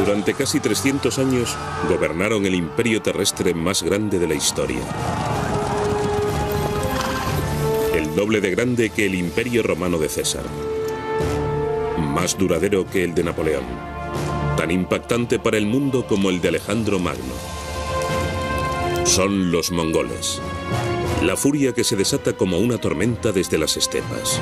Durante casi 300 años gobernaron el imperio terrestre más grande de la historia. El doble de grande que el imperio romano de César. Más duradero que el de Napoleón. Tan impactante para el mundo como el de Alejandro Magno. Son los mongoles. La furia que se desata como una tormenta desde las estepas.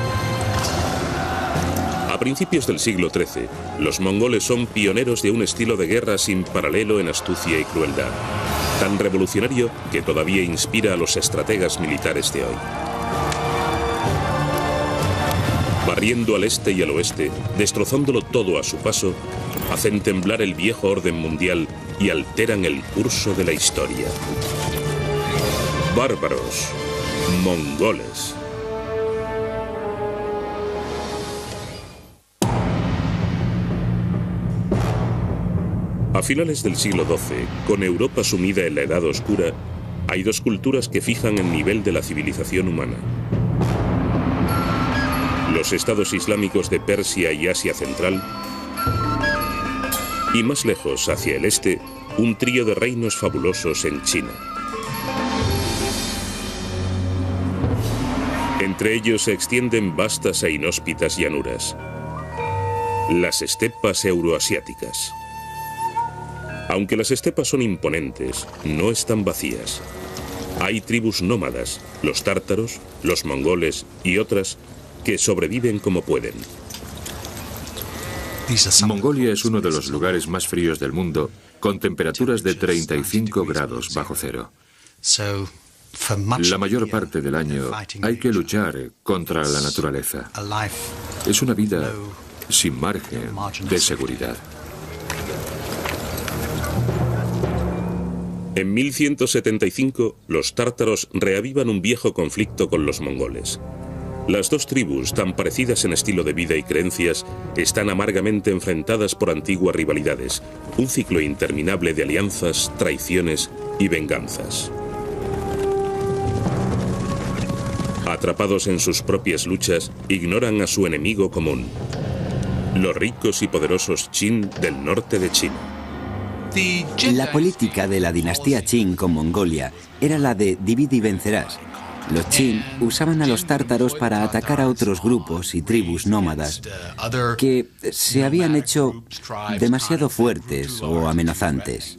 A principios del siglo XIII, los mongoles son pioneros de un estilo de guerra sin paralelo en astucia y crueldad, tan revolucionario que todavía inspira a los estrategas militares de hoy. Barriendo al este y al oeste, destrozándolo todo a su paso, hacen temblar el viejo orden mundial y alteran el curso de la historia. Bárbaros, mongoles. A finales del siglo XII, con Europa sumida en la Edad Oscura, hay dos culturas que fijan el nivel de la civilización humana. Los estados islámicos de Persia y Asia Central, y más lejos, hacia el este, un trío de reinos fabulosos en China. Entre ellos se extienden vastas e inhóspitas llanuras, las estepas euroasiáticas. Aunque las estepas son imponentes, no están vacías. Hay tribus nómadas, los tártaros, los mongoles y otras que sobreviven como pueden. Mongolia es uno de los lugares más fríos del mundo, con temperaturas de 35 grados bajo cero. La mayor parte del año hay que luchar contra la naturaleza. Es una vida sin margen de seguridad. En 1175, los tártaros reavivan un viejo conflicto con los mongoles. Las dos tribus, tan parecidas en estilo de vida y creencias, están amargamente enfrentadas por antiguas rivalidades, un ciclo interminable de alianzas, traiciones y venganzas. Atrapados en sus propias luchas, ignoran a su enemigo común, los ricos y poderosos Qin del norte de China. La política de la dinastía Qin con Mongolia era la de divide y vencerás. Los Qin usaban a los tártaros para atacar a otros grupos y tribus nómadas que se habían hecho demasiado fuertes o amenazantes.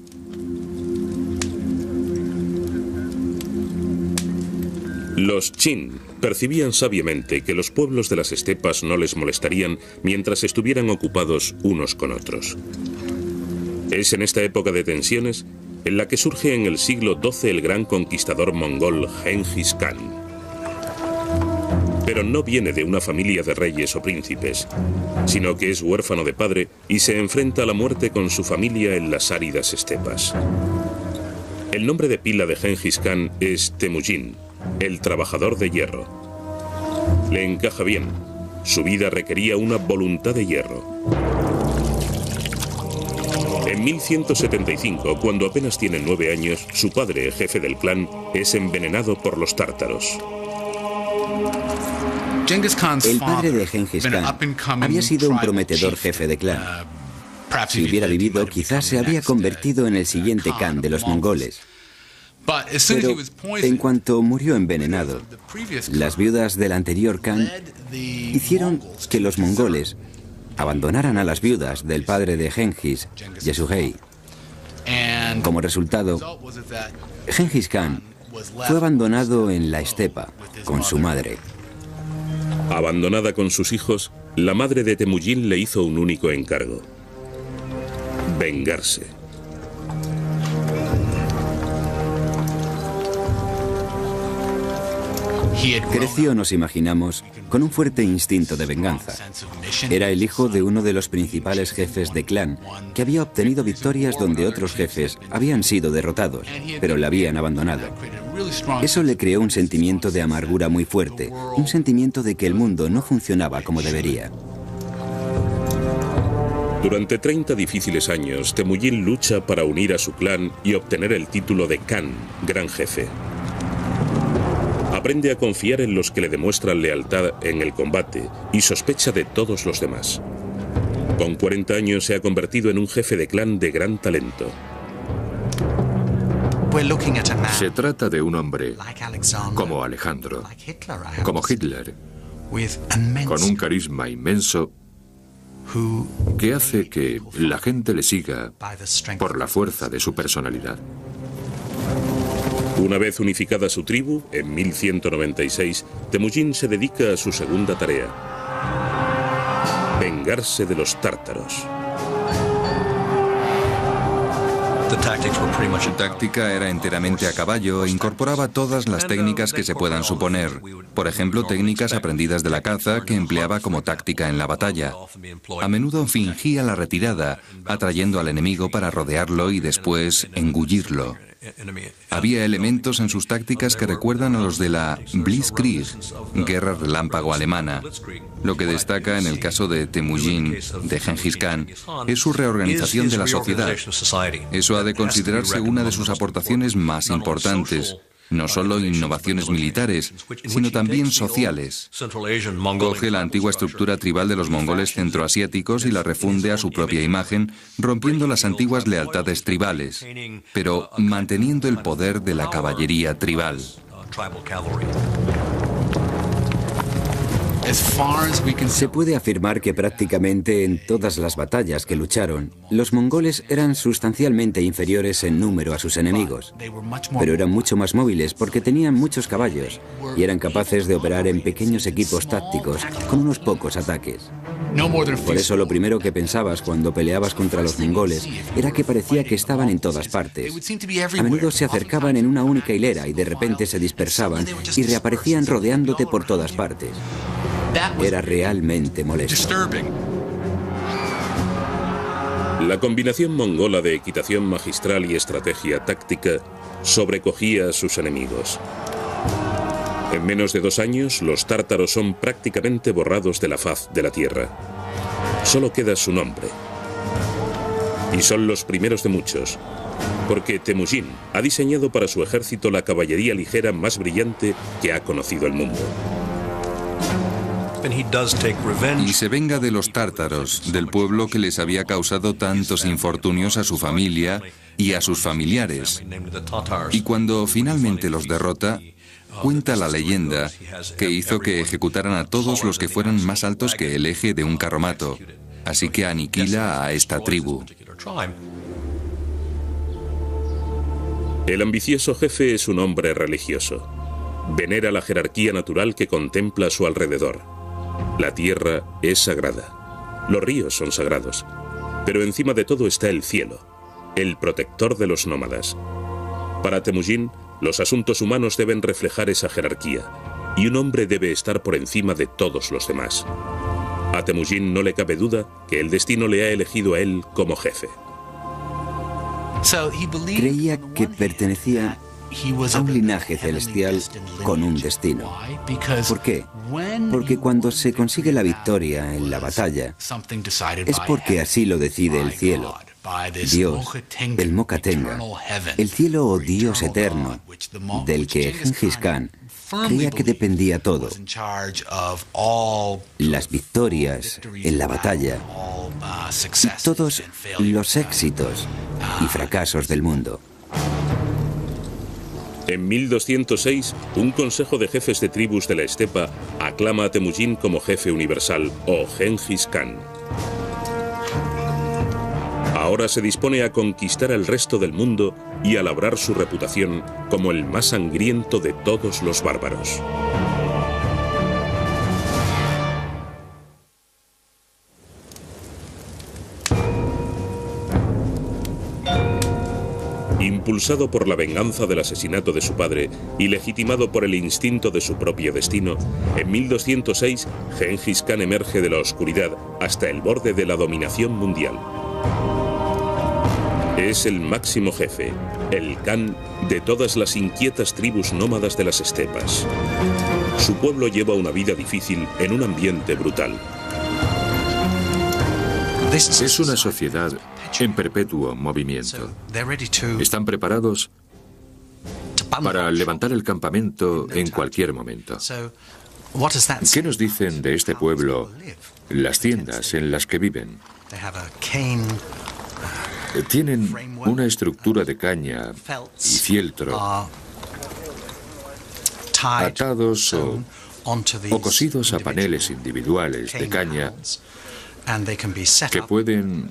Los Qin percibían sabiamente que los pueblos de las estepas no les molestarían mientras estuvieran ocupados unos con otros. Es en esta época de tensiones en la que surge en el siglo XII el gran conquistador mongol Genghis Khan. Pero no viene de una familia de reyes o príncipes, sino que es huérfano de padre y se enfrenta a la muerte con su familia en las áridas estepas. El nombre de pila de Genghis Khan es Temujin, el trabajador de hierro. Le encaja bien. Su vida requería una voluntad de hierro. En 1175, cuando apenas tiene 9 años, su padre, jefe del clan, es envenenado por los tártaros. El padre de Genghis Khan había sido un prometedor jefe de clan. Si hubiera vivido, quizás se habría convertido en el siguiente Khan de los mongoles. Pero en cuanto murió envenenado, las viudas del anterior Khan hicieron que los mongoles abandonaran a las viudas del padre de Genghis, Yesugei. Como resultado, Genghis Khan fue abandonado en la estepa con su madre. Abandonada con sus hijos, la madre de Temujin le hizo un único encargo: vengarse. Creció, nos imaginamos, con un fuerte instinto de venganza. Era el hijo de uno de los principales jefes de clan, que había obtenido victorias donde otros jefes habían sido derrotados, pero le habían abandonado. Eso le creó un sentimiento de amargura muy fuerte, un sentimiento de que el mundo no funcionaba como debería. Durante 30 difíciles años, Temujin lucha para unir a su clan y obtener el título de Khan, gran jefe. Aprende a confiar en los que le demuestran lealtad en el combate y sospecha de todos los demás. Con 40 años se ha convertido en un jefe de clan de gran talento. Se trata de un hombre como Alejandro, como Hitler, con un carisma inmenso que hace que la gente le siga por la fuerza de su personalidad. Una vez unificada su tribu, en 1196, Temujin se dedica a su segunda tarea: vengarse de los tártaros. Su táctica era enteramente a caballo e incorporaba todas las técnicas que se puedan suponer. Por ejemplo, técnicas aprendidas de la caza que empleaba como táctica en la batalla. A menudo fingía la retirada, atrayendo al enemigo para rodearlo y después engullirlo. Había elementos en sus tácticas que recuerdan a los de la Blitzkrieg, guerra relámpago alemana. Lo que destaca en el caso de Temujin, de Gengis Khan, es su reorganización de la sociedad. Eso ha de considerarse una de sus aportaciones más importantes. No solo innovaciones militares, sino también sociales. Coge la antigua estructura tribal de los mongoles centroasiáticos y la refunde a su propia imagen, rompiendo las antiguas lealtades tribales, pero manteniendo el poder de la caballería tribal. Se puede afirmar que prácticamente en todas las batallas que lucharon, los mongoles eran sustancialmente inferiores en número a sus enemigos, pero eran mucho más móviles porque tenían muchos caballos y eran capaces de operar en pequeños equipos tácticos con unos pocos ataques. Por eso lo primero que pensabas cuando peleabas contra los mongoles era que parecía que estaban en todas partes. A menudo se acercaban en una única hilera y de repente se dispersaban y reaparecían rodeándote por todas partes. Era realmente molesto. La combinación mongola de equitación magistral y estrategia táctica sobrecogía a sus enemigos. En menos de 2 años, los tártaros son prácticamente borrados de la faz de la tierra. Solo queda su nombre. Y son los primeros de muchos, porque Temujin ha diseñado para su ejército la caballería ligera más brillante que ha conocido el mundo. Y se venga de los tártaros, del pueblo que les había causado tantos infortunios a su familia y a sus familiares. Y cuando finalmente los derrota, cuenta la leyenda que hizo que ejecutaran a todos los que fueran más altos que el eje de un carromato. Así que aniquila a esta tribu. El ambicioso jefe es un hombre religioso. Venera la jerarquía natural que contempla a su alrededor. La tierra es sagrada. Los ríos son sagrados. Pero encima de todo está el cielo, el protector de los nómadas. Para Temujin, los asuntos humanos deben reflejar esa jerarquía, y un hombre debe estar por encima de todos los demás. A Temujin no le cabe duda que el destino le ha elegido a él como jefe. Creía que pertenecía a un linaje celestial con un destino. ¿Por qué? Porque cuando se consigue la victoria en la batalla, es porque así lo decide el cielo, Dios, el Mokatenga, el cielo o Dios eterno, del que Gengis Khan creía que dependía todo. Las victorias en la batalla y todos los éxitos y fracasos del mundo. En 1206, un consejo de jefes de tribus de la estepa aclama a Temujin como jefe universal, o Gengis Khan. Ahora se dispone a conquistar el resto del mundo y a labrar su reputación como el más sangriento de todos los bárbaros. Impulsado por la venganza del asesinato de su padre y legitimado por el instinto de su propio destino, en 1206 Gengis Khan emerge de la oscuridad hasta el borde de la dominación mundial. Es el máximo jefe, el Khan de todas las inquietas tribus nómadas de las estepas. Su pueblo lleva una vida difícil en un ambiente brutal. Es una sociedad en perpetuo movimiento. Están preparados para levantar el campamento en cualquier momento. ¿Qué nos dicen de este pueblo las tiendas en las que viven? Tienen una estructura de caña y fieltro atados o cosidos a paneles individuales de caña que pueden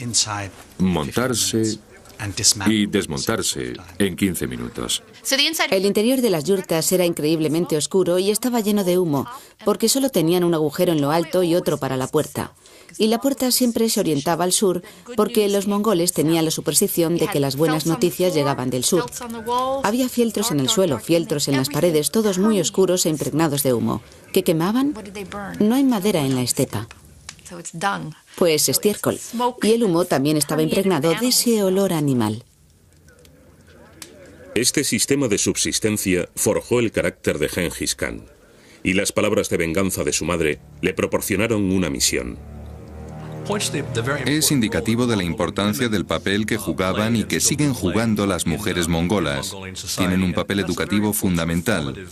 montarse y desmontarse en 15 minutos. El interior de las yurtas era increíblemente oscuro y estaba lleno de humo, porque solo tenían un agujero en lo alto y otro para la puerta. Y la puerta siempre se orientaba al sur, porque los mongoles tenían la superstición de que las buenas noticias llegaban del sur. Había fieltros en el suelo, fieltros en las paredes, todos muy oscuros e impregnados de humo. ¿Qué quemaban? No hay madera en la estepa. Pues estiércol. Y el humo también estaba impregnado de ese olor animal. Este sistema de subsistencia forjó el carácter de Gengis Khan, y las palabras de venganza de su madre le proporcionaron una misión. Es indicativo de la importancia del papel que jugaban y que siguen jugando las mujeres mongolas. Tienen un papel educativo fundamental.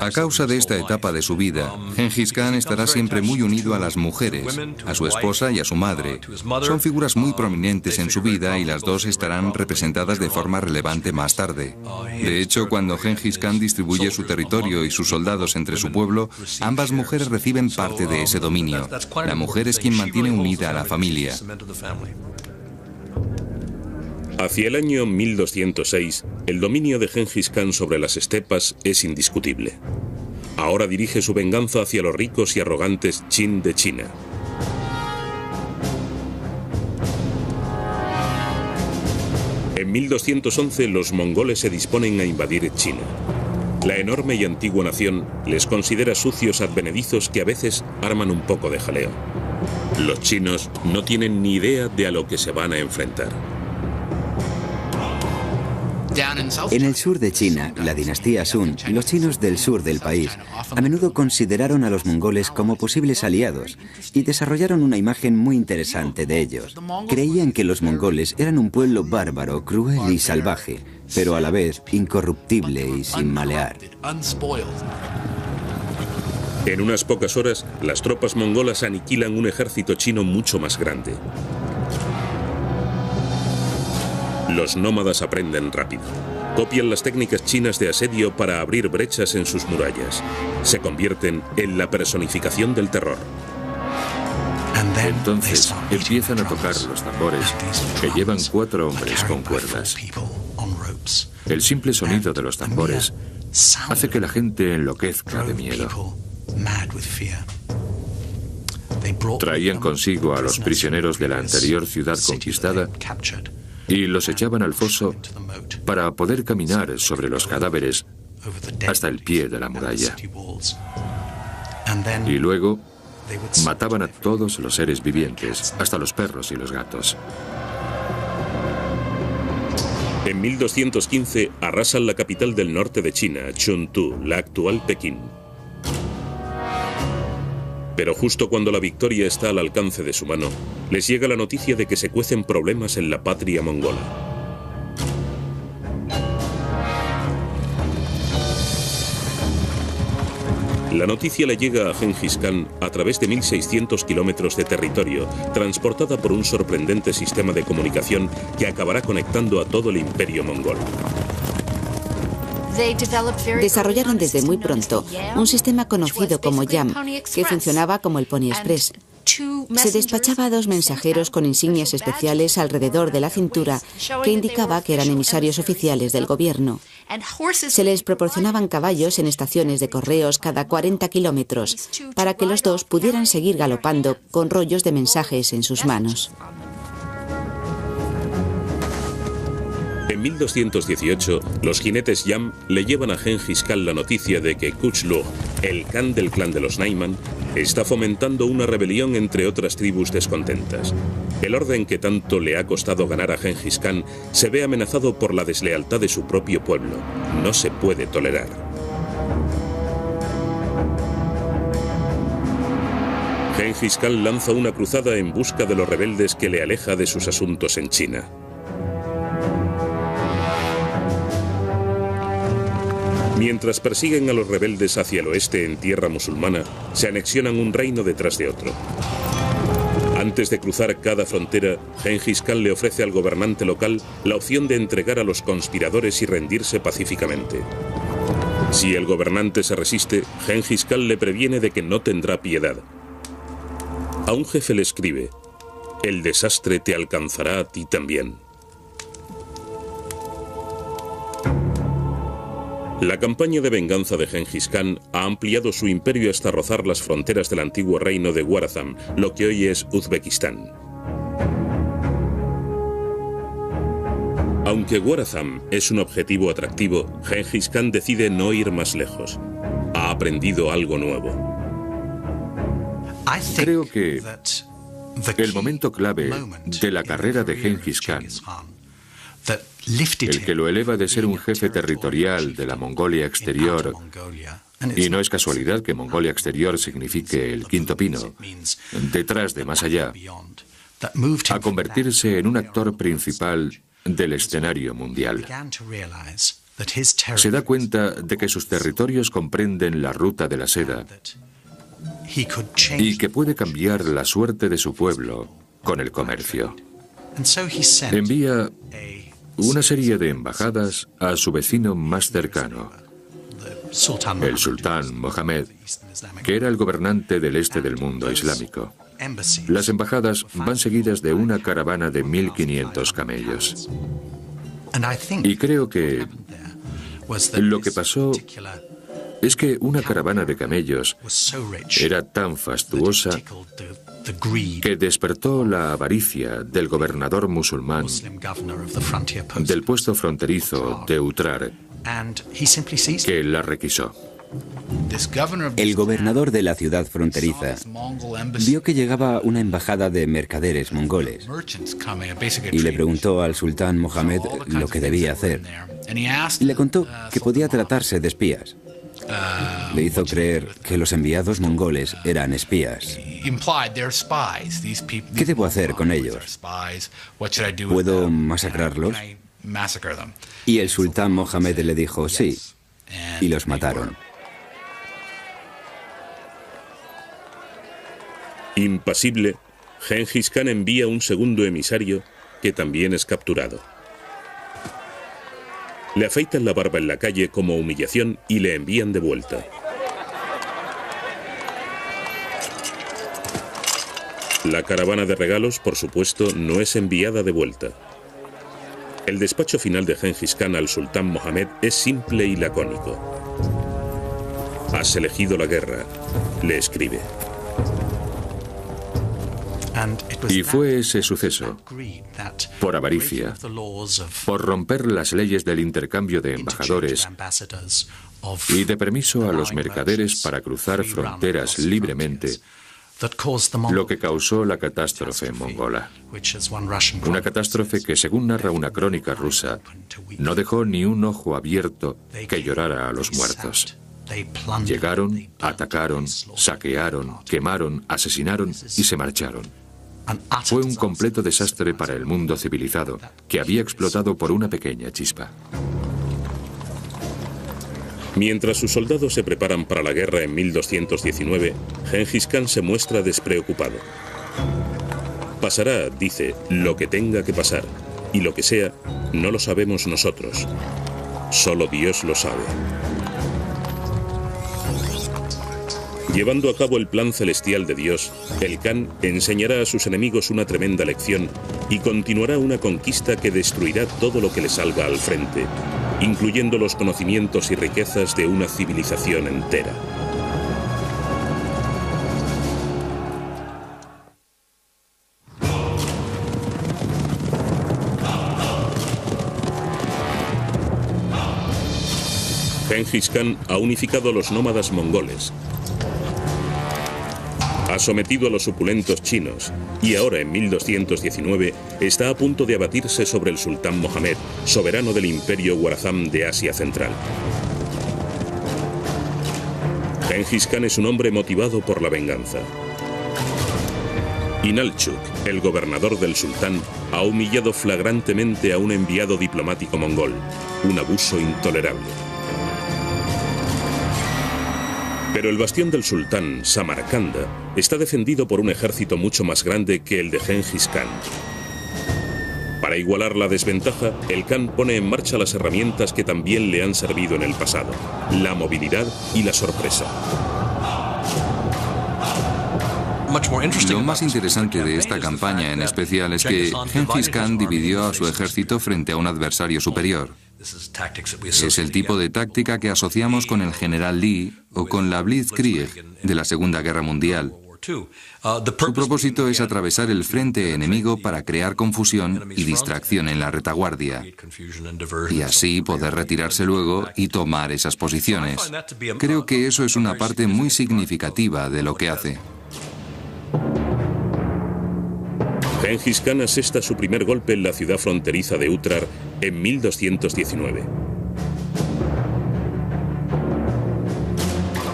A causa de esta etapa de su vida, Gengis Khan estará siempre muy unido a las mujeres, a su esposa y a su madre. Son figuras muy prominentes en su vida y las dos estarán representadas de forma relevante más tarde. De hecho, cuando Gengis Khan distribuye su territorio y sus soldados entre su pueblo, ambas mujeres reciben parte de ese dominio. La mujer es quien mantiene unida a la familia. Hacia el año 1206, el dominio de Gengis Khan sobre las estepas es indiscutible. Ahora dirige su venganza hacia los ricos y arrogantes Qin de China. En 1211, los mongoles se disponen a invadir China. La enorme y antigua nación les considera sucios advenedizos que a veces arman un poco de jaleo. Los chinos no tienen ni idea de a lo que se van a enfrentar. En el sur de China, la dinastía Sun, los chinos del sur del país, a menudo consideraron a los mongoles como posibles aliados y desarrollaron una imagen muy interesante de ellos. Creían que los mongoles eran un pueblo bárbaro, cruel y salvaje, pero a la vez incorruptible y sin malear. En unas pocas horas, las tropas mongolas aniquilan un ejército chino mucho más grande. Los nómadas aprenden rápido. Copian las técnicas chinas de asedio para abrir brechas en sus murallas. Se convierten en la personificación del terror. Entonces empiezan a tocar los tambores que llevan 4 hombres con cuerdas. El simple sonido de los tambores hace que la gente enloquezca de miedo. Traían consigo a los prisioneros de la anterior ciudad conquistada y los echaban al foso para poder caminar sobre los cadáveres hasta el pie de la muralla. Y luego mataban a todos los seres vivientes, hasta los perros y los gatos. En 1215 arrasan la capital del norte de China, Chuntu, la actual Pekín. Pero justo cuando la victoria está al alcance de su mano, les llega la noticia de que se cuecen problemas en la patria mongola. La noticia le llega a Gengis Khan a través de 1.600 kilómetros de territorio, transportada por un sorprendente sistema de comunicación que acabará conectando a todo el imperio mongol. Desarrollaron desde muy pronto un sistema conocido como YAM, que funcionaba como el Pony Express. Se despachaba a 2 mensajeros con insignias especiales alrededor de la cintura que indicaba que eran emisarios oficiales del gobierno. Se les proporcionaban caballos en estaciones de correos cada 40 kilómetros para que los dos pudieran seguir galopando con rollos de mensajes en sus manos. En 1218, los jinetes Yam le llevan a Gengis Khan la noticia de que Kuchlug, el Khan del clan de los Naiman, está fomentando una rebelión entre otras tribus descontentas. El orden que tanto le ha costado ganar a Gengis Khan se ve amenazado por la deslealtad de su propio pueblo. No se puede tolerar. Gengis Khan lanza una cruzada en busca de los rebeldes que le aleja de sus asuntos en China. Mientras persiguen a los rebeldes hacia el oeste en tierra musulmana, se anexionan un reino detrás de otro. Antes de cruzar cada frontera, Gengis Khan le ofrece al gobernante local la opción de entregar a los conspiradores y rendirse pacíficamente. Si el gobernante se resiste, Gengis Khan le previene de que no tendrá piedad. A un jefe le escribe: el desastre te alcanzará a ti también. La campaña de venganza de Gengis Khan ha ampliado su imperio hasta rozar las fronteras del antiguo reino de Warazam, lo que hoy es Uzbekistán. Aunque Warazam es un objetivo atractivo, Gengis Khan decide no ir más lejos. Ha aprendido algo nuevo. Creo que el momento clave de la carrera de Gengis Khan, el que lo eleva de ser un jefe territorial de la Mongolia Exterior, y no es casualidad que Mongolia Exterior signifique el quinto pino, detrás de más allá, a convertirse en un actor principal del escenario mundial. Se da cuenta de que sus territorios comprenden la ruta de la seda y que puede cambiar la suerte de su pueblo con el comercio. Envía una serie de embajadas a su vecino más cercano, el sultán Mohammed, que era el gobernante del este del mundo islámico. Las embajadas van seguidas de una caravana de 1.500 camellos. Y creo que lo que pasó es que una caravana de camellos era tan fastuosa que despertó la avaricia del gobernador musulmán del puesto fronterizo de Utrar, que la requisó. El gobernador de la ciudad fronteriza vio que llegaba una embajada de mercaderes mongoles y le preguntó al sultán Mohammed lo que debía hacer. Y le contó que podía tratarse de espías. Le hizo creer que los enviados mongoles eran espías. ¿Qué debo hacer con ellos? ¿Puedo masacrarlos? Y el sultán Mohammed le dijo sí, y los mataron. Impasible, Gengis Khan envía un segundo emisario que también es capturado. Le afeitan la barba en la calle como humillación y le envían de vuelta. La caravana de regalos, por supuesto, no es enviada de vuelta. El despacho final de Gengis Khan al sultán Mohammed es simple y lacónico. Has elegido la guerra, le escribe. Y fue ese suceso, por avaricia, por romper las leyes del intercambio de embajadores y de permiso a los mercaderes para cruzar fronteras libremente, lo que causó la catástrofe mongola. Una catástrofe que, según narra una crónica rusa, no dejó ni un ojo abierto que llorara a los muertos. Llegaron, atacaron, saquearon, quemaron, asesinaron y se marcharon. Fue un completo desastre para el mundo civilizado, que había explotado por una pequeña chispa. Mientras sus soldados se preparan para la guerra en 1219, Gengis Khan se muestra despreocupado. Pasará, dice, lo que tenga que pasar, y lo que sea, no lo sabemos nosotros. Solo Dios lo sabe. Llevando a cabo el plan celestial de Dios, el Khan enseñará a sus enemigos una tremenda lección y continuará una conquista que destruirá todo lo que le salga al frente, incluyendo los conocimientos y riquezas de una civilización entera. Gengis Khan ha unificado a los nómadas mongoles, ha sometido a los opulentos chinos y ahora, en 1219, está a punto de abatirse sobre el sultán Mohammed, soberano del imperio Warazam de Asia Central. Gengis Khan es un hombre motivado por la venganza. Inalchuk, el gobernador del sultán, ha humillado flagrantemente a un enviado diplomático mongol, un abuso intolerable. Pero el bastión del sultán, Samarcanda, está defendido por un ejército mucho más grande que el de Gengis Khan. Para igualar la desventaja, el Khan pone en marcha las herramientas que también le han servido en el pasado: la movilidad y la sorpresa. Lo más interesante de esta campaña en especial es que Gengis Khan dividió a su ejército frente a un adversario superior. Es el tipo de táctica que asociamos con el general Lee o con la Blitzkrieg de la Segunda Guerra Mundial. Su propósito es atravesar el frente enemigo para crear confusión y distracción en la retaguardia, y así poder retirarse luego y tomar esas posiciones. Creo que eso es una parte muy significativa de lo que hace. Gengis Khan asesta su primer golpe en la ciudad fronteriza de Utrar en 1219.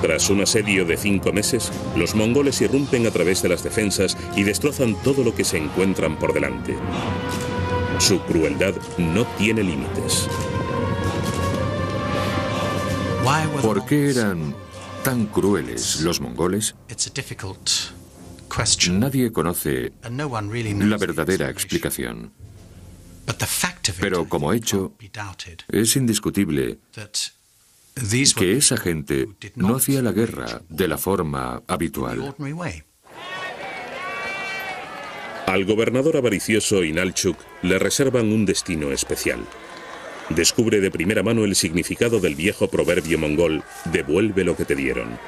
Tras un asedio de 5 meses, los mongoles irrumpen a través de las defensas y destrozan todo lo que se encuentran por delante. Su crueldad no tiene límites. ¿Por qué eran tan crueles los mongoles? Nadie conoce la verdadera explicación. Pero como hecho, es indiscutible que esa gente no hacía la guerra de la forma habitual. Al gobernador avaricioso Inalchuk le reservan un destino especial. Descubre de primera mano el significado del viejo proverbio mongol: devuelve lo que te dieron.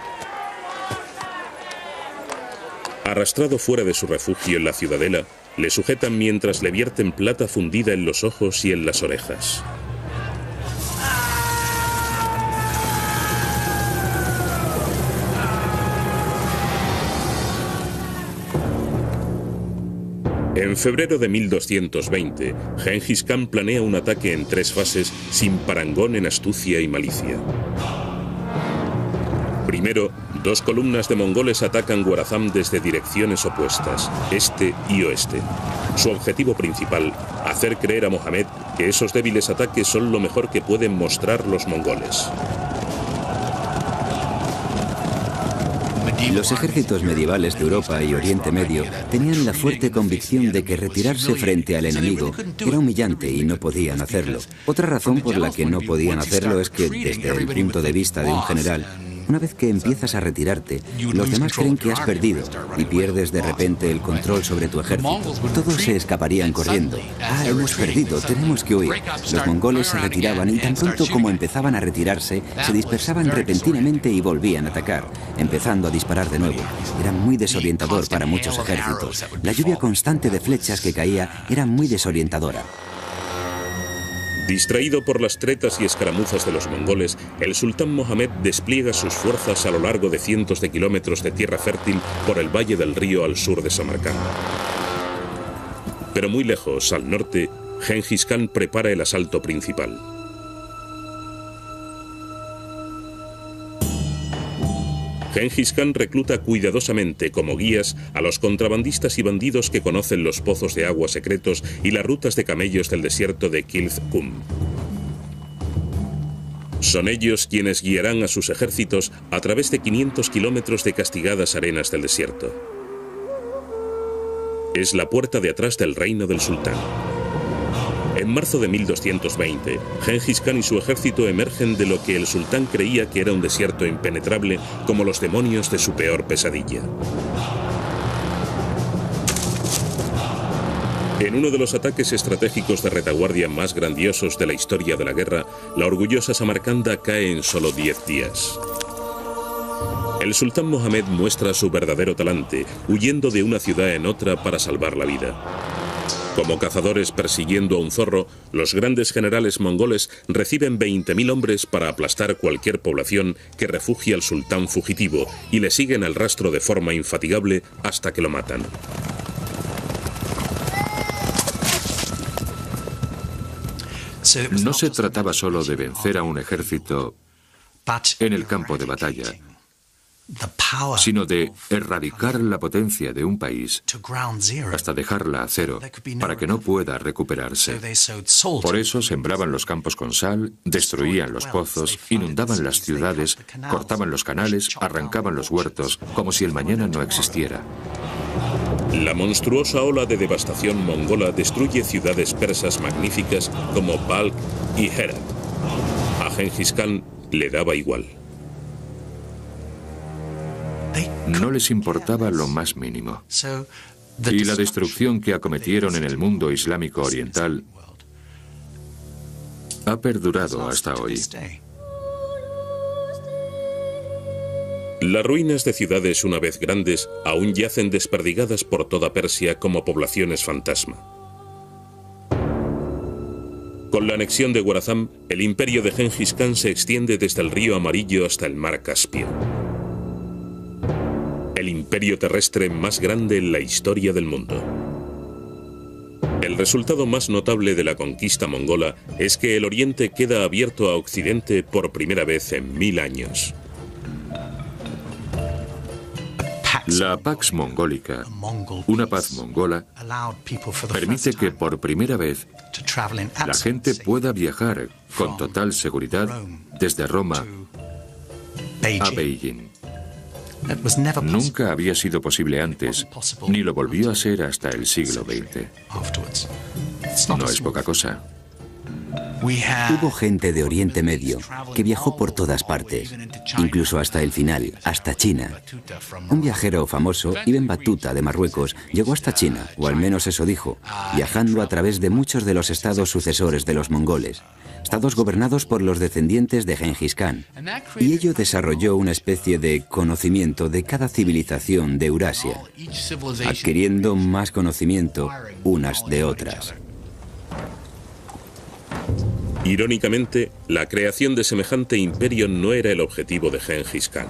Arrastrado fuera de su refugio en la ciudadela, le sujetan mientras le vierten plata fundida en los ojos y en las orejas. En febrero de 1220, Gengis Khan planea un ataque en 3 fases sin parangón en astucia y malicia. Primero, 2 columnas de mongoles atacan Guarazam desde direcciones opuestas, este y oeste. Su objetivo principal, hacer creer a Mohammed que esos débiles ataques son lo mejor que pueden mostrar los mongoles. Los ejércitos medievales de Europa y Oriente Medio tenían la fuerte convicción de que retirarse frente al enemigo era humillante y no podían hacerlo. Otra razón por la que no podían hacerlo es que, desde el punto de vista de un general, una vez que empiezas a retirarte, los demás creen que has perdido y pierdes de repente el control sobre tu ejército. Todos se escaparían corriendo. Ah, hemos perdido, tenemos que huir. Los mongoles se retiraban y tan pronto como empezaban a retirarse, se dispersaban repentinamente y volvían a atacar, empezando a disparar de nuevo. Era muy desorientador para muchos ejércitos. La lluvia constante de flechas que caía era muy desorientadora. Distraído por las tretas y escaramuzas de los mongoles, el sultán Mohammed despliega sus fuerzas a lo largo de cientos de kilómetros de tierra fértil por el valle del río al sur de Samarcanda. Pero muy lejos, al norte, Gengis Khan prepara el asalto principal. Gengis Khan recluta cuidadosamente como guías a los contrabandistas y bandidos que conocen los pozos de agua secretos y las rutas de camellos del desierto de Kilth-Kum. Son ellos quienes guiarán a sus ejércitos a través de 500 kilómetros de castigadas arenas del desierto. Es la puerta de atrás del reino del sultán. En marzo de 1220, Gengis Khan y su ejército emergen de lo que el sultán creía que era un desierto impenetrable, como los demonios de su peor pesadilla. En uno de los ataques estratégicos de retaguardia más grandiosos de la historia de la guerra, la orgullosa Samarcanda cae en solo 10 días. El sultán Mohammed muestra su verdadero talante, huyendo de una ciudad en otra para salvar la vida. Como cazadores persiguiendo a un zorro, los grandes generales mongoles reciben 20.000 hombres para aplastar cualquier población que refugie al sultán fugitivo y le siguen el rastro de forma infatigable hasta que lo matan. No se trataba solo de vencer a un ejército en el campo de batalla. sino de erradicar la potencia de un país hasta dejarla a cero para que no pueda recuperarse. Por eso sembraban los campos con sal, destruían los pozos, inundaban las ciudades, cortaban los canales, arrancaban los huertos, como si el mañana no existiera. La monstruosa ola de devastación mongola destruye ciudades persas magníficas como Balkh y Herat. A Gengis Khan le daba igual. No les importaba lo más mínimo. Y la destrucción que acometieron en el mundo islámico oriental ha perdurado hasta hoy. Las ruinas de ciudades una vez grandes aún yacen desperdigadas por toda Persia como poblaciones fantasma. Con la anexión de Gorazán, el imperio de Gengis Khan se extiende desde el río Amarillo hasta el mar Caspio. El imperio terrestre más grande en la historia del mundo. El resultado más notable de la conquista mongola es que el Oriente queda abierto a Occidente por primera vez en 1000 años. La Pax Mongólica, una paz mongola, permite que por primera vez la gente pueda viajar con total seguridad desde Roma a Beijing. Nunca había sido posible antes, ni lo volvió a ser hasta el siglo XX. No es poca cosa. Hubo gente de Oriente Medio que viajó por todas partes, incluso hasta el final, hasta China. Un viajero famoso, Ibn Battuta de Marruecos, llegó hasta China, o al menos eso dijo, viajando a través de muchos de los estados sucesores de los mongoles, estados gobernados por los descendientes de Gengis Khan, y ello desarrolló una especie de conocimiento de cada civilización de Eurasia, adquiriendo más conocimiento unas de otras. Irónicamente, la creación de semejante imperio no era el objetivo de Gengis Khan.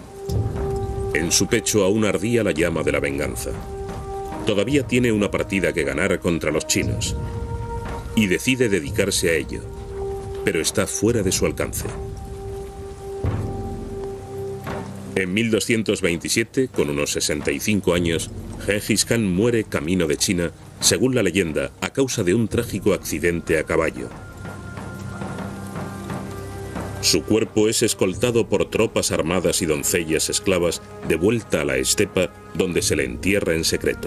En su pecho aún ardía la llama de la venganza. Todavía tiene una partida que ganar contra los chinos y decide dedicarse a ello, pero está fuera de su alcance. En 1227, con unos 65 años, Gengis Khan muere camino de China, según la leyenda, a causa de un trágico accidente a caballo. Su cuerpo es escoltado por tropas armadas y doncellas esclavas de vuelta a la estepa, donde se le entierra en secreto.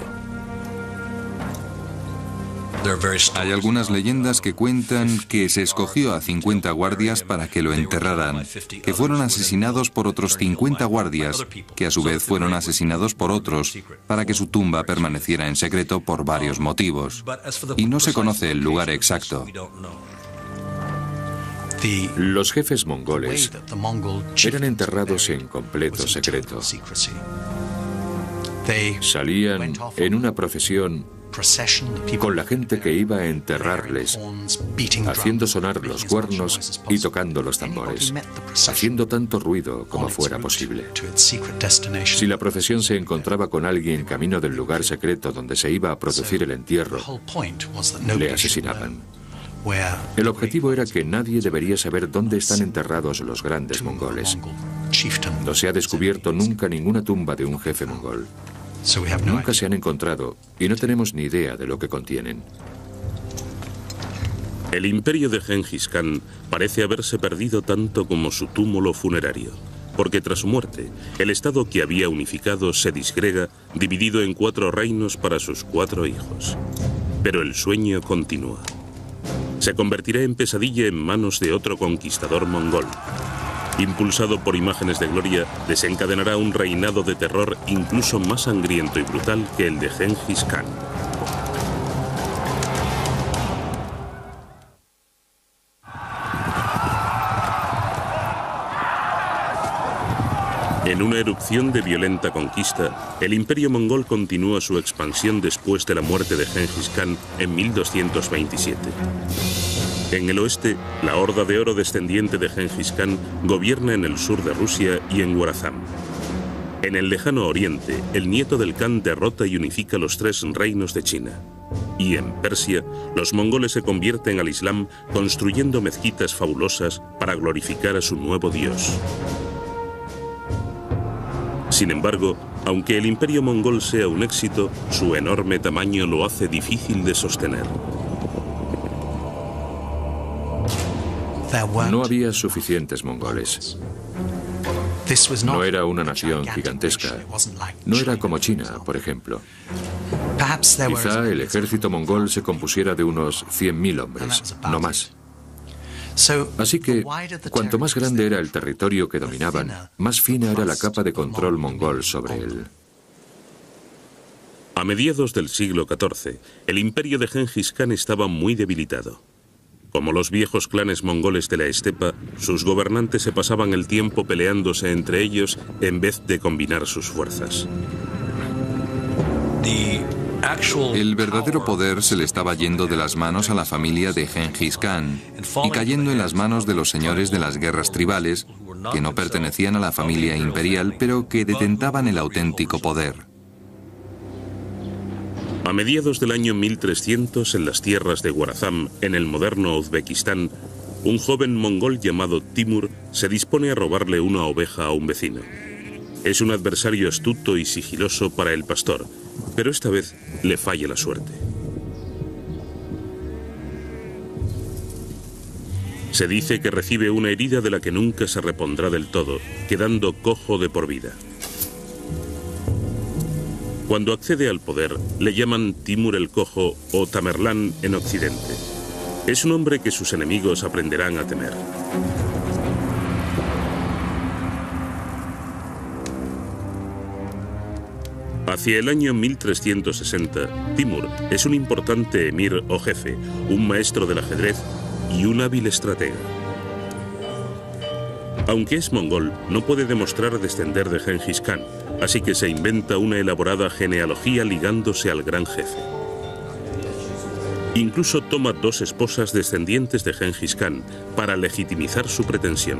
Hay algunas leyendas que cuentan que se escogió a 50 guardias para que lo enterraran, que fueron asesinados por otros 50 guardias, que a su vez fueron asesinados por otros, para que su tumba permaneciera en secreto por varios motivos. Y no se conoce el lugar exacto. Los jefes mongoles eran enterrados en completo secreto. Salían en una procesión con la gente que iba a enterrarles, haciendo sonar los cuernos y tocando los tambores, haciendo tanto ruido como fuera posible. Si la procesión se encontraba con alguien camino del lugar secreto donde se iba a producir el entierro, le asesinaban. El objetivo era que nadie debería saber dónde están enterrados los grandes mongoles. No se ha descubierto nunca ninguna tumba de un jefe mongol. Nunca se han encontrado y no tenemos ni idea de lo que contienen. El imperio de Gengis Khan parece haberse perdido tanto como su túmulo funerario, porque tras su muerte, el estado que había unificado se disgrega, dividido en 4 reinos para sus 4 hijos. Pero el sueño continúa. Se convertirá en pesadilla en manos de otro conquistador mongol. Impulsado por imágenes de gloria, desencadenará un reinado de terror incluso más sangriento y brutal que el de Gengis Khan. En una erupción de violenta conquista, el imperio mongol continúa su expansión después de la muerte de Gengis Khan en 1227. En el oeste, la Horda de Oro descendiente de Gengis Khan gobierna en el sur de Rusia y en Gorazán. En el lejano oriente, el nieto del Khan derrota y unifica los 3 reinos de China. Y en Persia, los mongoles se convierten al Islam construyendo mezquitas fabulosas para glorificar a su nuevo dios. Sin embargo, aunque el imperio mongol sea un éxito, su enorme tamaño lo hace difícil de sostener. No había suficientes mongoles. No era una nación gigantesca. No era como China, por ejemplo. Quizá el ejército mongol se compusiera de unos 100.000 hombres, no más. Así que, cuanto más grande era el territorio que dominaban, más fina era la capa de control mongol sobre él. A mediados del siglo XIV, el imperio de Gengis Khan estaba muy debilitado. Como los viejos clanes mongoles de la estepa, sus gobernantes se pasaban el tiempo peleándose entre ellos en vez de combinar sus fuerzas. El verdadero poder se le estaba yendo de las manos a la familia de Gengis Khan y cayendo en las manos de los señores de las guerras tribales, que no pertenecían a la familia imperial, pero que detentaban el auténtico poder. A mediados del año 1300, en las tierras de Guarazam, en el moderno Uzbekistán, un joven mongol llamado Timur se dispone a robarle una oveja a un vecino. Es un adversario astuto y sigiloso para el pastor, pero esta vez le falla la suerte. Se dice que recibe una herida de la que nunca se repondrá del todo, quedando cojo de por vida. Cuando accede al poder, le llaman Timur el Cojo o Tamerlán en Occidente. Es un hombre que sus enemigos aprenderán a temer. Hacia el año 1360, Timur es un importante emir o jefe, un maestro del ajedrez y un hábil estratega. Aunque es mongol, no puede demostrar descender de Gengis Khan, así que se inventa una elaborada genealogía ligándose al gran jefe. Incluso toma 2 esposas descendientes de Gengis Khan para legitimizar su pretensión.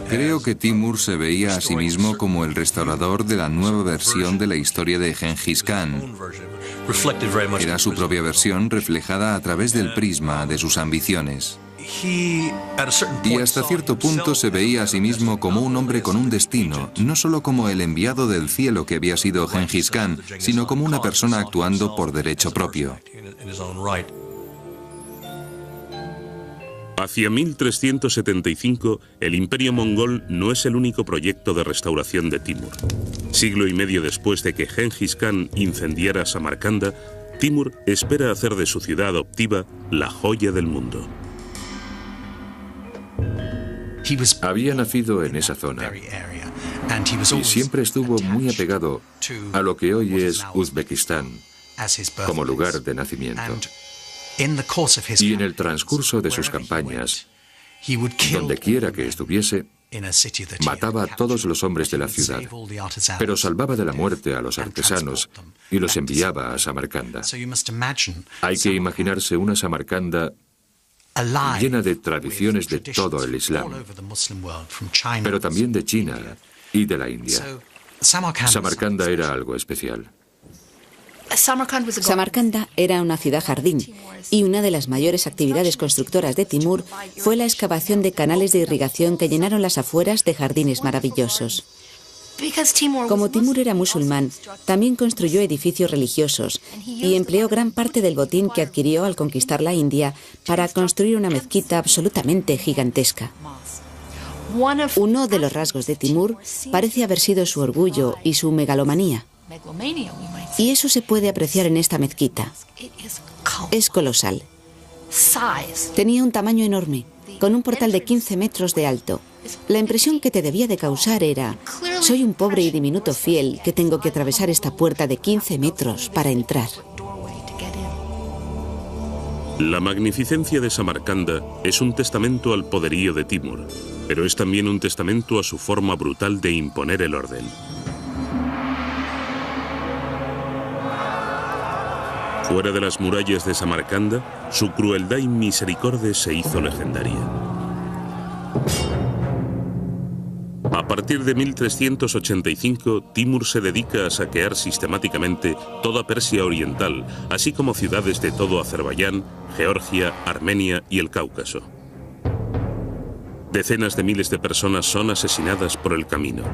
Creo que Timur se veía a sí mismo como el restaurador de la nueva versión de la historia de Gengis Khan. Era su propia versión reflejada a través del prisma de sus ambiciones. Y hasta cierto punto se veía a sí mismo como un hombre con un destino, no solo como el enviado del cielo que había sido Gengis Khan, sino como una persona actuando por derecho propio. Hacia 1375, el imperio mongol no es el único proyecto de restauración de Timur. Siglo y medio después de que Gengis Khan incendiara Samarcanda, Timur espera hacer de su ciudad adoptiva la joya del mundo. Había nacido en esa zona y siempre estuvo muy apegado a lo que hoy es Uzbekistán como lugar de nacimiento. Y en el transcurso de sus campañas, donde quiera que estuviese, mataba a todos los hombres de la ciudad, pero salvaba de la muerte a los artesanos y los enviaba a Samarcanda. Hay que imaginarse una Samarcanda llena de tradiciones de todo el Islam, pero también de China y de la India. Samarcanda era algo especial. Samarcanda era una ciudad jardín y una de las mayores actividades constructoras de Timur fue la excavación de canales de irrigación que llenaron las afueras de jardines maravillosos. Como Timur era musulmán, también construyó edificios religiosos y empleó gran parte del botín que adquirió al conquistar la India para construir una mezquita absolutamente gigantesca. Uno de los rasgos de Timur parece haber sido su orgullo y su megalomanía. Y eso se puede apreciar en esta mezquita. Es colosal. Tenía un tamaño enorme, con un portal de 15 metros de alto. La impresión que te debía de causar era: soy un pobre y diminuto fiel que tengo que atravesar esta puerta de 15 metros para entrar. La magnificencia de Samarcanda es un testamento al poderío de Timur, pero es también un testamento a su forma brutal de imponer el orden. Fuera de las murallas de Samarcanda, su crueldad y misericordia se hizo legendaria. A partir de 1385, Timur se dedica a saquear sistemáticamente toda Persia oriental, así como ciudades de todo Azerbaiyán, Georgia, Armenia y el Cáucaso. Decenas de miles de personas son asesinadas por el camino.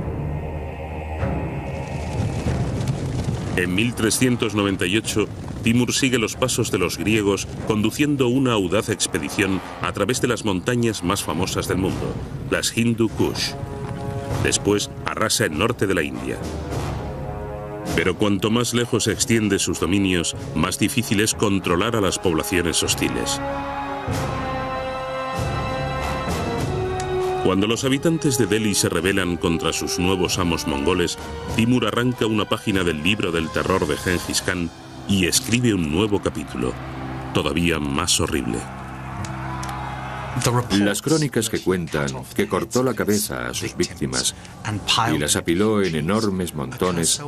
En 1398, Timur sigue los pasos de los griegos conduciendo una audaz expedición a través de las montañas más famosas del mundo, las Hindu Kush. Después arrasa el norte de la India. Pero cuanto más lejos se extiende sus dominios, más difícil es controlar a las poblaciones hostiles. Cuando los habitantes de Delhi se rebelan contra sus nuevos amos mongoles, Timur arranca una página del libro del terror de Gengis Khan y escribe un nuevo capítulo, todavía más horrible. Las crónicas que cuentan que cortó la cabeza a sus víctimas y las apiló en enormes montones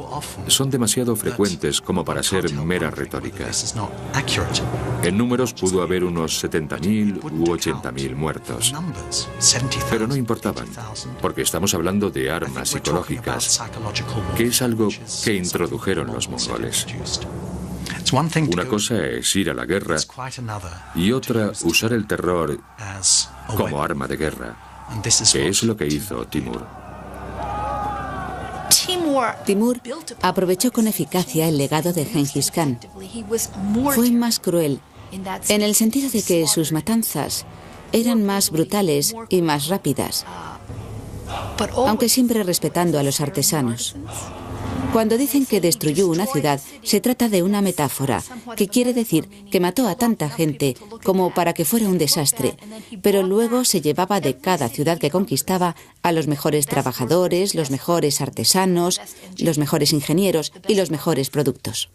son demasiado frecuentes como para ser mera retórica. En números pudo haber unos 70.000 u 80.000 muertos. Pero no importaban, porque estamos hablando de armas psicológicas, que es algo que introdujeron los mongoles. Una cosa es ir a la guerra y otra usar el terror como arma de guerra, que es lo que hizo Timur. Timur aprovechó con eficacia el legado de Gengis Khan. Fue más cruel, en el sentido de que sus matanzas eran más brutales y más rápidas, aunque siempre respetando a los artesanos. Cuando dicen que destruyó una ciudad, se trata de una metáfora, que quiere decir que mató a tanta gente como para que fuera un desastre, pero luego se llevaba de cada ciudad que conquistaba a los mejores trabajadores, los mejores artesanos, los mejores ingenieros y los mejores productos.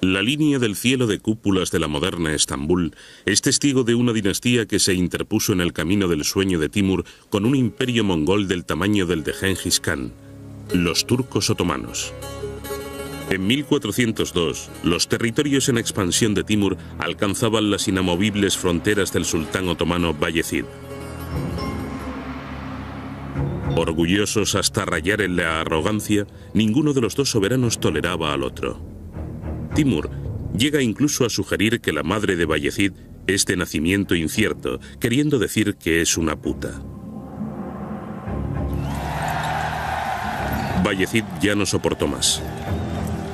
La línea del cielo de cúpulas de la moderna Estambul es testigo de una dinastía que se interpuso en el camino del sueño de Timur con un imperio mongol del tamaño del de Gengis Khan, los turcos otomanos. En 1402, los territorios en expansión de Timur alcanzaban las inamovibles fronteras del sultán otomano Bayezid. Orgullosos hasta rayar en la arrogancia, ninguno de los dos soberanos toleraba al otro. Timur llega incluso a sugerir que la madre de Bayezid es de nacimiento incierto, queriendo decir que es una puta. Bayezid ya no soportó más.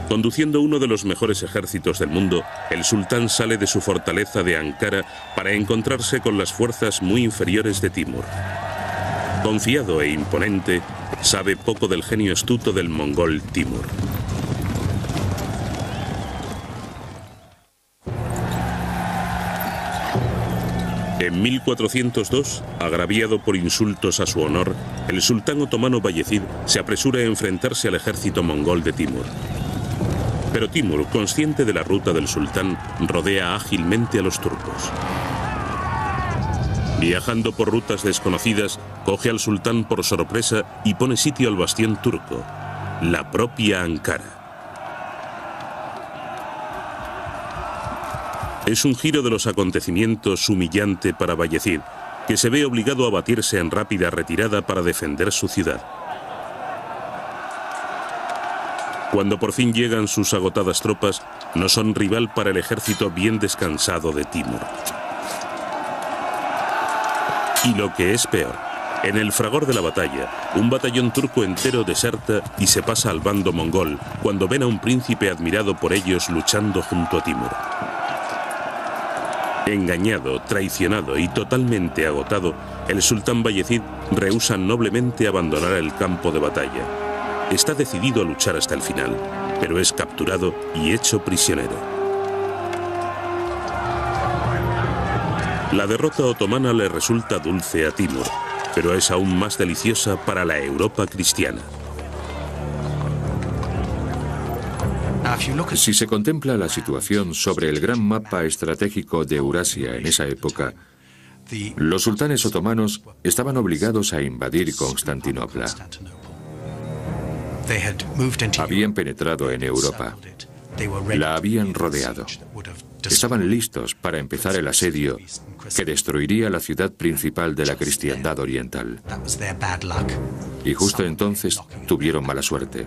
Conduciendo uno de los mejores ejércitos del mundo, el sultán sale de su fortaleza de Ankara para encontrarse con las fuerzas muy inferiores de Timur. Confiado e imponente, sabe poco del genio astuto del mongol Timur. En 1402, agraviado por insultos a su honor, el sultán otomano Bayezid se apresura a enfrentarse al ejército mongol de Timur. Pero Timur, consciente de la ruta del sultán, rodea ágilmente a los turcos. Viajando por rutas desconocidas, coge al sultán por sorpresa y pone sitio al bastión turco, la propia Ankara. Es un giro de los acontecimientos humillante para Bayezid, que se ve obligado a batirse en rápida retirada para defender su ciudad. Cuando por fin llegan sus agotadas tropas, no son rival para el ejército bien descansado de Timur. Y lo que es peor, en el fragor de la batalla, un batallón turco entero deserta y se pasa al bando mongol cuando ven a un príncipe admirado por ellos luchando junto a Timur. Engañado, traicionado y totalmente agotado, el sultán Bayezid rehúsa noblemente abandonar el campo de batalla. Está decidido a luchar hasta el final, pero es capturado y hecho prisionero. La derrota otomana le resulta dulce a Timur, pero es aún más deliciosa para la Europa cristiana. Si se contempla la situación sobre el gran mapa estratégico de Eurasia en esa época, los sultanes otomanos estaban obligados a invadir Constantinopla. Habían penetrado en Europa. La habían rodeado. Estaban listos para empezar el asedio que destruiría la ciudad principal de la cristiandad oriental. Y justo entonces tuvieron mala suerte.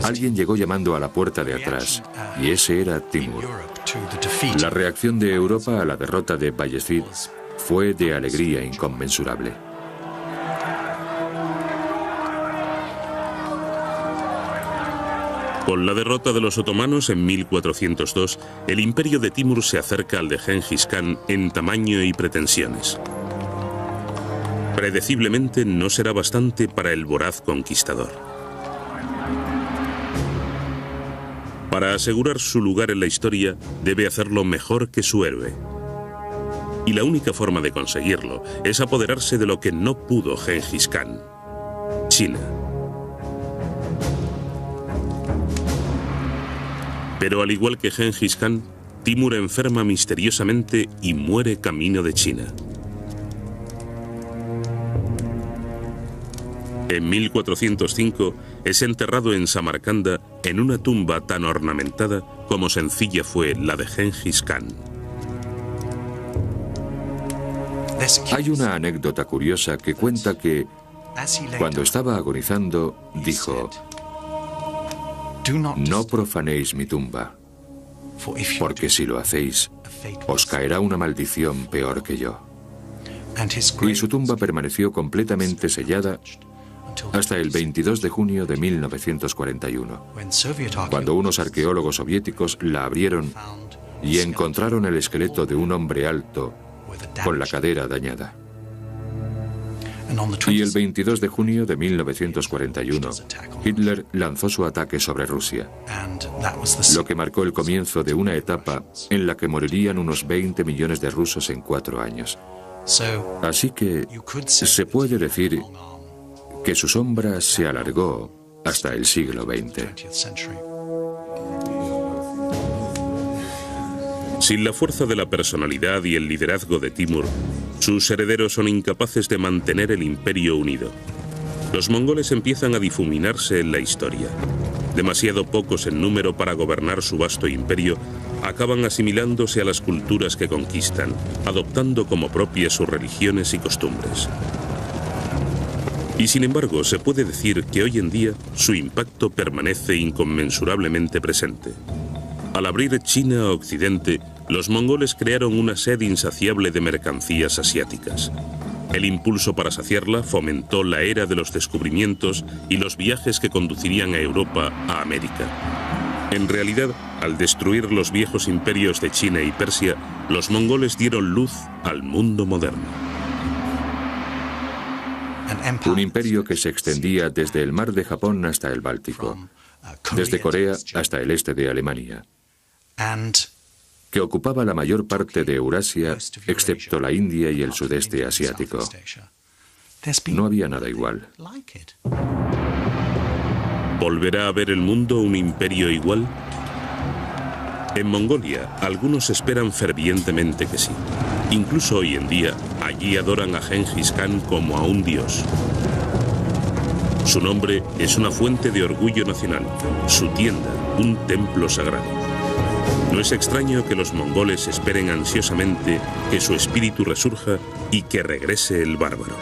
Alguien llegó llamando a la puerta de atrás, y ese era Timur. La reacción de Europa a la derrota de Bayezid fue de alegría inconmensurable. Con la derrota de los otomanos en 1402, el imperio de Timur se acerca al de Gengis Khan en tamaño y pretensiones. Predeciblemente no será bastante para el voraz conquistador. Para asegurar su lugar en la historia, debe hacerlo mejor que su héroe. Y la única forma de conseguirlo es apoderarse de lo que no pudo Gengis Khan: China. Pero al igual que Gengis Khan, Timur enferma misteriosamente y muere camino de China. En 1405 es enterrado en Samarcanda en una tumba tan ornamentada como sencilla fue la de Gengis Khan. Hay una anécdota curiosa que cuenta que, cuando estaba agonizando, dijo: «No profanéis mi tumba, porque si lo hacéis, os caerá una maldición peor que yo». Y su tumba permaneció completamente sellada hasta el 22 de junio de 1941, cuando unos arqueólogos soviéticos la abrieron y encontraron el esqueleto de un hombre alto con la cadera dañada. Y el 22 de junio de 1941, Hitler lanzó su ataque sobre Rusia, lo que marcó el comienzo de una etapa en la que morirían unos 20 millones de rusos en 4 años. Así que se puede decir que su sombra se alargó hasta el siglo XX. Sin la fuerza de la personalidad y el liderazgo de Timur, sus herederos son incapaces de mantener el imperio unido. Los mongoles empiezan a difuminarse en la historia. Demasiado pocos en número para gobernar su vasto imperio, acaban asimilándose a las culturas que conquistan, adoptando como propias sus religiones y costumbres. Y sin embargo, se puede decir que hoy en día su impacto permanece inconmensurablemente presente. Al abrir China a Occidente, los mongoles crearon una sed insaciable de mercancías asiáticas. El impulso para saciarla fomentó la era de los descubrimientos y los viajes que conducirían a Europa a América. En realidad, al destruir los viejos imperios de China y Persia, los mongoles dieron luz al mundo moderno. Un imperio que se extendía desde el mar de Japón hasta el Báltico, desde Corea hasta el este de Alemania, que ocupaba la mayor parte de Eurasia, excepto la India y el sudeste asiático. No había nada igual. ¿Volverá a ver el mundo un imperio igual? En Mongolia, algunos esperan fervientemente que sí. Incluso hoy en día, allí adoran a Gengis Khan como a un dios. Su nombre es una fuente de orgullo nacional, su tienda, un templo sagrado. No es extraño que los mongoles esperen ansiosamente que su espíritu resurja y que regrese el bárbaro.